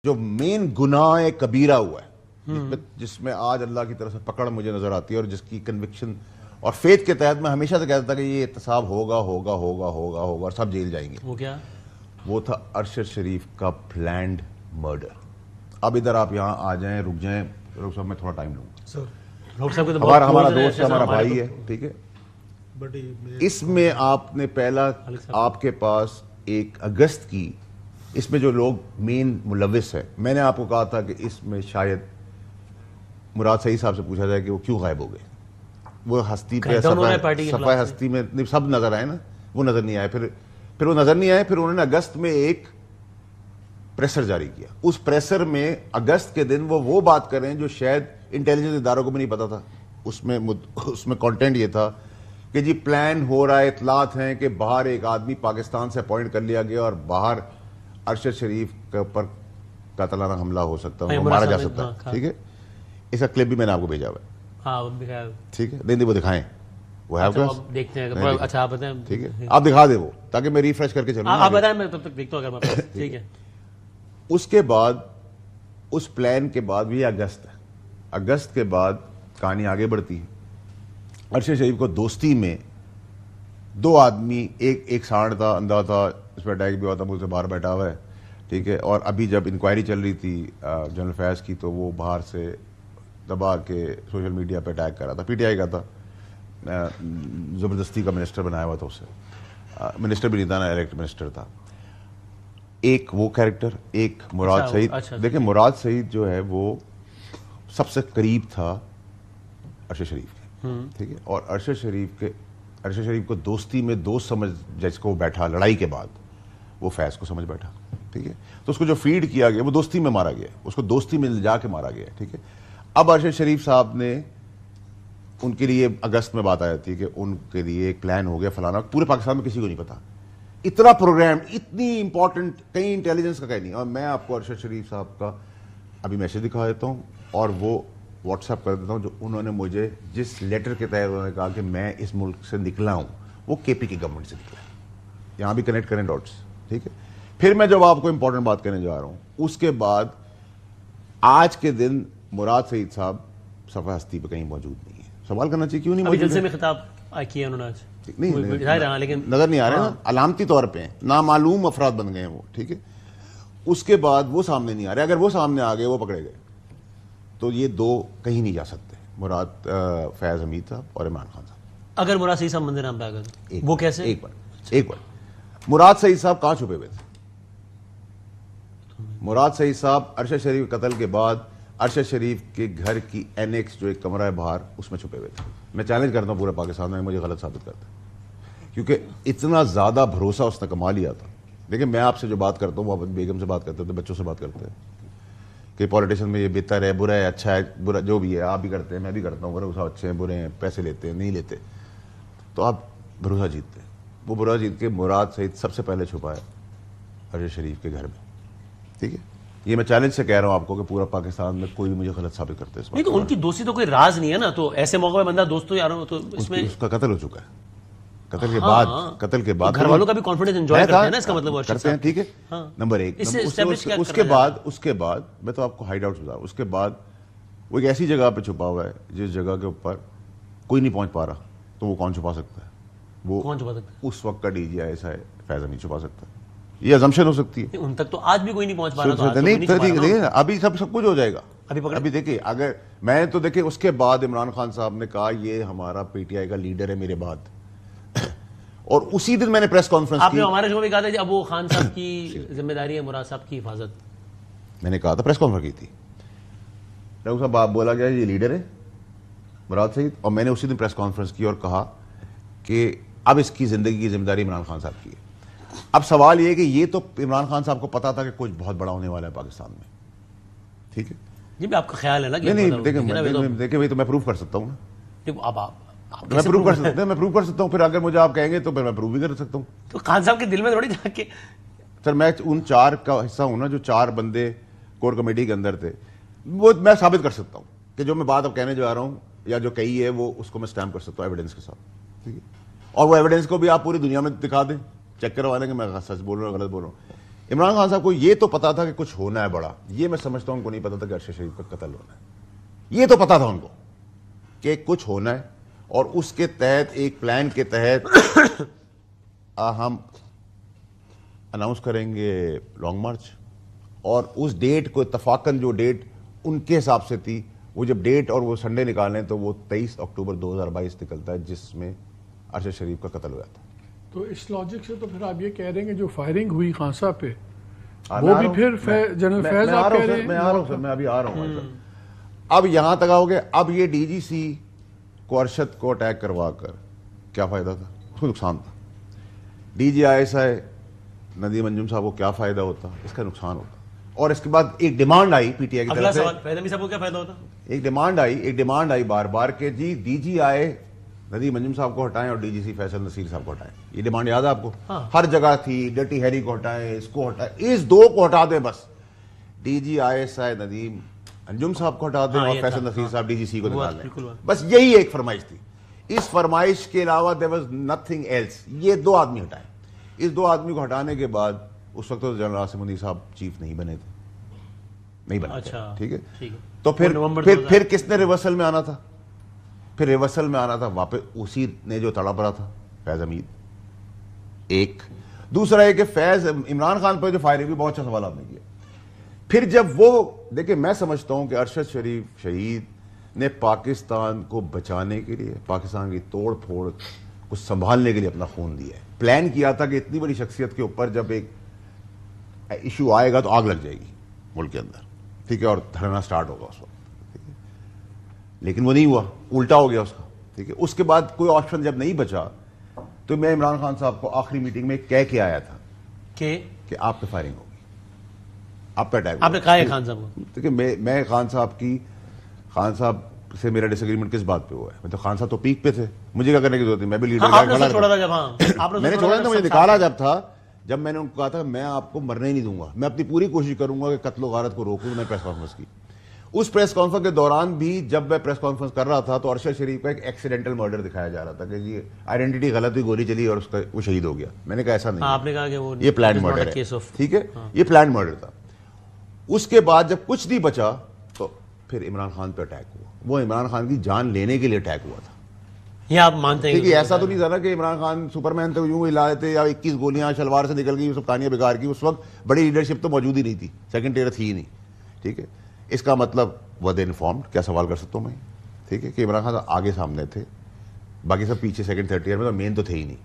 جو مین گناہ کبیرہ ہوا ہے جس میں آج اللہ کی طرف سے پکڑ مجھے نظر آتی ہے اور جس کی کنوکشن اور فیتھ کے تحت میں ہمیشہ سے کہتا تھا کہ یہ احتساب ہوگا ہوگا ہوگا ہوگا ہوگا اور سب جیل جائیں گے. وہ کیا؟ وہ تھا ارشد شریف کا پلانڈ مرڈر. اب ادھر آپ یہاں آ جائیں, رک جائیں, ڈاکٹر صاحب میں تھوڑا ٹائم لوں گا. ہمارا دوست ہے, ہمارا بھائی ہے, ٹھیک ہے. اس میں آپ نے پہلا آپ کے پاس 1 اگست کی, اس میں جو لوگ مین ملوث ہیں, میں نے آپ کو کہا تھا کہ اس میں شاید مراد سعید صاحب سے پوچھا جائے کہ وہ کیوں غائب ہو گئے. وہ ہستی پہ صفحہ ہستی میں سب نظر آئے نا, وہ نظر نہیں آئے. پھر وہ نظر نہیں آئے. پھر انہوں نے اگست میں ایک پریسر جاری کیا. اس پریسر میں اگست کے دن وہ بات کریں جو شاید انٹیلیجنس اداروں کو بھی نہیں پتا تھا. اس میں کانٹینٹ یہ تھا کہ جی پلان ہو رہا ہے, اطلاعات ہیں کہ باہر ایک آدمی پاکستان سے اپوائنٹ کر لیا گیا اور باہر ارشد شریف کے اوپر قاتلانہ حملہ ہو سکتا ہے, مارا جا سکتا ہے. ٹھیک ہے, اس کا کلپ بھی میں نے آپ کو بھیجا ہوا ہے. ٹھیک ہے, نہیں وہ دکھائیں, وہ دیکھتے ہیں. اچھا آپ بتائیں. ٹھیک ہے, آپ دکھا دیں وہ, تاکہ میں ریفریش کر کے چلوں. آپ بتائیں, میں تب تک دیکھتا ہوں اگر. ٹھیک ہے. اس کے بعد اس پلان کے بعد بھی اگست ہے. اگست کے بعد کہانی آگے بڑھتی ہے. ارشد شریف کو دوستی میں 2 آدمی, ایک سانڈ تھا, اندھا تھا, اس پہ اٹیک بھی ہوا تھا, مجھ سے باہر بیٹھا ہوا ہے. ٹھیک ہے, اور ابھی جب انکوائری چل رہی تھی جنرل فیض کی تو وہ باہر سے دبا کے سوشل میڈیا پہ اٹیک کر رہا تھا. پی ٹی آئی کا تھا, زبردستی کا منسٹر بنایا ہوا تھا اسے. منسٹر بھی نہیں تھا نا, الیکٹ منسٹر تھا. ایک وہ کیریکٹر, ایک مراد سعید. دیکھیں مراد سعید جو ہے وہ سب سے قریب تھا ارشد شریف کے. ٹھیک ہے, اور ارشد شریف کو دوستی میں دوست سمجھ جس کو بیٹھا لڑائی کے بعد, وہ فیض کو سمجھ بیٹھا. ٹھیک ہے, تو اس کو جو فیڈ کیا گیا وہ دوستی میں مارا گیا, اس کو دوستی میں لے جا کے مارا گیا. ٹھیک ہے, اب ارشد شریف صاحب نے ان کے لیے اگست میں بات آ جاتی ہے کہ ان کے لیے ایک پلان ہو گیا فلانا, پورے پاکستان میں کسی کو نہیں پتا. اتنا پروگرام, اتنی امپورٹنٹ, کہیں انٹیلیجنس کا کہیں نہیں. اور میں آپ کو ارشد شریف صاحب کا ابھی میسج دکھا دیتا ہوں اور وہ واٹس ایپ کر دیتا ہوں, جو انہوں نے مجھے جس لیٹر کے تحت انہوں نے کہا کہ میں اس ملک سے نکلا ہوں, وہ کے پی کی گورنمنٹ سے نکلا ہے. یہاں بھی کنیکٹ کریں ڈاٹس. ٹھیک ہے, پھر میں جب آپ کو امپورٹنٹ بات کرنے جا رہا ہوں, اس کے بعد آج کے دن مراد سعید صاحب صفحہ ہستی پہ کہیں موجود نہیں ہے. سوال کرنا چاہیے کیوں نہیں موجود. جلسے میں خطاب کیا انہوں نے آج نہیں نظر نہیں آ رہے نا, علامتی طور پہ نامعلوم افراد بن گئے ہیں وہ. ٹھیک ہے, اس کے بعد وہ سامنے نہیں آ رہے. اگر وہ سامنے آ گئے, وہ پکڑے گئے, تو یہ 2 کہیں نہیں جا سکتے, مراد فیض حمید صاحب اور عمران خان صاحب. اگر مراد سعید صاحب منظر عام پہ آ گئے وہ کیسے؟ ایک بار مراد سعید صاحب کہاں چھپے ہوئے تھے؟ مراد سعید صاحب ارشد شریف قتل کے بعد ارشد شریف کے گھر کی اینیکس جو ایک کمرہ ہے باہر, اس میں چھپے ہوئے تھے. میں چیلنج کرتا ہوں پورے پاکستان میں, مجھے غلط ثابت کرتا ہے, کیونکہ اتنا زیادہ بھروسہ اس نے کما لیا تھا. دیکھیں میں آپ سے جو بات کرتا ہوں وہ بیگم سے بات کرتے تھے, بچوں سے بات کرتے ہیں کہ پولیٹیشین میں یہ بہتر ہے, برا ہے, اچھا ہے, برا جو بھی ہے, آپ بھی کرتے ہیں, میں بھی کرتا ہوں, بھروسہ اچھے ہیں, برے ہیں, پیسے لیتے ہیں, نہیں لیتے, تو آپ بھروسہ جیتتے ہیں. وہ بھروسہ جیت کے مراد سعید سب سے پہلے چھپا ہے ارشد شریف کے گھر میں. ٹھیک ہے, یہ میں چیلنج سے کہہ رہا ہوں آپ کو کہ پورا پاکستان میں کوئی بھی مجھے غلط ثابت کرتے ہیں. ان کی دوستی تو کوئی راز نہیں ہے نا, تو ایسے موقع میں بندہ دوستوں یاروں تو اس میں اس کا قتل ہو چکا ہے. قتل کے بعد گھر والوں کا بھی کانفیڈنس انجوائے کرتے ہیں نا, اس کا مطلب کرتے ہیں. ٹھیک ہے, نمبر 1. اس کے بعد میں تو آپ کو ہائیڈ آؤٹ بتا رہا ہوں. اس کے بعد وہ ایک ایسی جگہ پہ چھپا ہوا ہے جس جگہ کے اوپر کوئی نہیں پہنچ پا رہا, تو وہ کون چھپا سکتا ہے؟ وہ کون چھپا سکتا ہے؟ اس وقت کا ڈی جی آئی ایسا ہے, فیض حمید چھپا سکتا ہے. یہ ازمپشن ہو سکتی ہے. ان تک تو آج بھی کوئی نہیں پہنچ پا رہا. نہیں, ابھی سب کچھ ہو جائے گا. ابھی دیکھیے, اگر میں تو دیکھیں اس کے بعد عمران خان صاحب نے کہا یہ ہمارا پی ٹی آئی کا لیڈر ہے میرے بعد, اور اسی دن میں نے پریس کانفرنس کی. آپ نے ہمارے شو میں کہا تھا ابو خان صاحب کی ذمہ داری ہے مراد صاحب کی حفاظت. میں نے کہا تھا, پریس کانفرنس کی تھی, ڈاکٹر صاحب آپ بولا گیا یہ لیڈر ہے مراد سعید, اور میں نے اسی دن پریس کانفرنس کی اور کہا کہ اب اس کی زندگی کی ذمہ داری عمران خان صاحب کی ہے. اب سوال یہ کہ یہ تو عمران خان صاحب کو پتا تھا کہ کچھ بہت بڑا ہونے والا ہے پاکستان میں. ٹھیک ہے, یہ بھی آپ کا خیال ہے نا. نہیں دیکھیں بھائی, تو میں پروف کر سکتا ہوں نا. اب میں پروف کر سکتا ہوں. پھر اگر مجھے آپ کہیں گے تو پھر میں پروف بھی کر سکتا ہوں. تو خان صاحب کے دل میں تھوڑی جا کے سر میں ان 4 کا حصہ ہوں نا, جو 4 بندے کور کمیٹی کے اندر تھے, وہ میں ثابت کر سکتا ہوں کہ جو میں بات اب کہنے جا رہا ہوں یا جو کہی ہے وہ اس کو میں اسٹیمپ کر سکتا ہوں ایویڈنس کے ساتھ. ٹھیک ہے, اور وہ ایویڈنس کو بھی آپ پوری دنیا میں دکھا دیں, چیک کروا لیں گے میں سچ بول رہا ہوں غلط بول رہا ہوں. عمران خان صاحب کو یہ تو پتا تھا کہ کچھ ہونا ہے بڑا، یہ میں سمجھتا ہوں ان کو نہیں پتا تھا کہ ارشد شریف کا قتل ہونا ہے. یہ تو پتا تھا ان کو کہ کچھ ہونا ہے، اور اس کے تحت ایک پلان کے تحت ہم اناؤنس کریں گے لانگ مارچ. اور اس ڈیٹ کو اتفاقاً جو ڈیٹ ان کے حساب سے تھی، وہ جب ڈیٹ اور وہ سنڈے نکالیں تو وہ 23 اکتوبر 2022 نکلتا ہے، جس میں ارشد شریف کا قتل ہوا تھا. تو اس لاجک سے تو پھر آپ یہ کہہ رہے ہیں کہ جو فائرنگ ہوئی خان صاحب پہ وہ بھی پھر جنرل فیض آپ کہہ رہے ہیں؟ میں آ رہا ہوں سر، میں ابھی آ رہا ہوں. اب یہاں تک آؤ گے. اب یہ ڈی جی سی کو ارشد کو اٹیک کروا کر کیا فائدہ تھا؟ اس کو نقصان تھا. D G I S I Nadeem Anjum صاحب کو کیا فائدہ ہوتا؟ اس کا نقصان ہوتا. اور اس کے بعد ایک demand I P T I کی طرف سے، صاحب کو کیا فائدہ ہوتا؟ ایک ڈیمانڈ آئی بار بار کہ جی ڈی جی آئی ندیم انجم صاحب کو ہٹائیں اور ڈی جی سی فیصل نصیر صاحب کو ہٹائیں. یہ ڈیمانڈ یاد ہے آپ کو؟ ہر جگہ تھی. ڈرٹی ہیری کو ہٹائیں، اس کو ہٹائیں، اس دو کو ہٹا دیں بس. D G I S I Nadeem Anjum صاحب کو ہٹا دیں اور فیصل نصیر صاحب ڈی جی سی کو نکال دیں. بس یہی ایک فرمائش تھی. اس فرمائش کے علاوہ there was nothing else. یہ دو آدمی ہٹائیں. اس دو آدمی کو ہٹانے کے بعد اس وقت جنرل عاصم منیر صاحب چیف نہیں بنے تھے، نہیں بنے تھے. ٹھیک ہے. تو پھر کس نے ریورسل میں آنا تھا؟ پھر ریورسل میں آنا تھا واپس اسی نے جو تڑپ رہا تھا، فیض حمید. ایک دوسرا ہے کہ فیض عمران خان پہ جو فائرنگ بھی بہت اچھا سوال آپ نے کیا. پھر جب وہ دیکھیں، میں سمجھتا ہوں کہ ارشد شریف شہید نے پاکستان کو بچانے کے لیے، پاکستان کی توڑ پھوڑ کو سنبھالنے کے لیے اپنا خون دیا ہے. پلان کیا تھا کہ اتنی بڑی شخصیت کے اوپر جب ایک ایشو آئے گا تو آگ لگ جائے گی ملک کے اندر، ٹھیک ہے، اور دھرنا سٹارٹ ہوگا اس وقت. لیکن وہ نہیں ہوا، الٹا ہو گیا اس کا. ٹھیک ہے. اس کے بعد کوئی آپشن جب نہیں بچا تو میں عمران خان صاحب کو آخری میٹنگ میں کہہ کے آیا تھا کہ آپ پہ فائرنگ ہوگی، آپ پہ اٹیک. آپ نے کہا ہے خان صاحب کو؟ دیکھیں میں خان صاحب سے میرا ڈس ایگریمنٹ کس بات پہ ہوا ہے؟ خان صاحب تو پیک پہ تھے، مجھے کیا کرنے کی ضرورت ہے؟ میں بھی لیڈر میں نے چھوڑا تھا، مجھے نکالا جب تھا، جب میں نے ان کو کہا تھا میں آپ کو مرنے ہی نہیں دوں گا، میں اپنی پوری کوشش کروں گا کہ قتل و غارت کو روکوں. میں پریس کانفرنس کی. اس پریس کانفرنس کے دوران بھی جب میں پریس کانفرنس کر رہا تھا تو ارشد شریف کا ایک ایکسیڈنٹل مرڈر دکھایا جا رہا تھا کہ جی آئیڈینٹی غلط ہوئی، گولی چلی اور اس کا وہ شہید ہو گیا. میں نے کہا ایسا نہیں، آپ نے کہا کہ وہ یہ پلان مرڈر ہے. ٹھیک ہے، یہ پلان مرڈر تھا. اس کے بعد جب کچھ نہیں بچا تو پھر عمران خان پہ اٹیک ہوا. وہ عمران خان کی جان لینے کے لیے اٹیک ہوا تھا. یہ آپ مانتے ہیں؟ ایسا تو نہیں تھا نا کہ عمران خان سپر مین تھے، یوں ہلا دیتے یا 21 گولیاں شلوار سے نکل گئی، سب کہانیاں بیکار کی. اس وقت بڑی لیڈرشپ تو موجود ہی نہیں تھی، سیکنڈ ٹیئر تھی ہی نہیں. ٹھیک ہے. اس کا مطلب ود انفارمڈ، کیا سوال کر سکتا ہوں میں؟ ٹھیک ہے، کہ عمران خان آگے سامنے تھے، باقی سب پیچھے سیکنڈ تھرڈ ٹیئر میں، تو مین تو تھے ہی نہیں.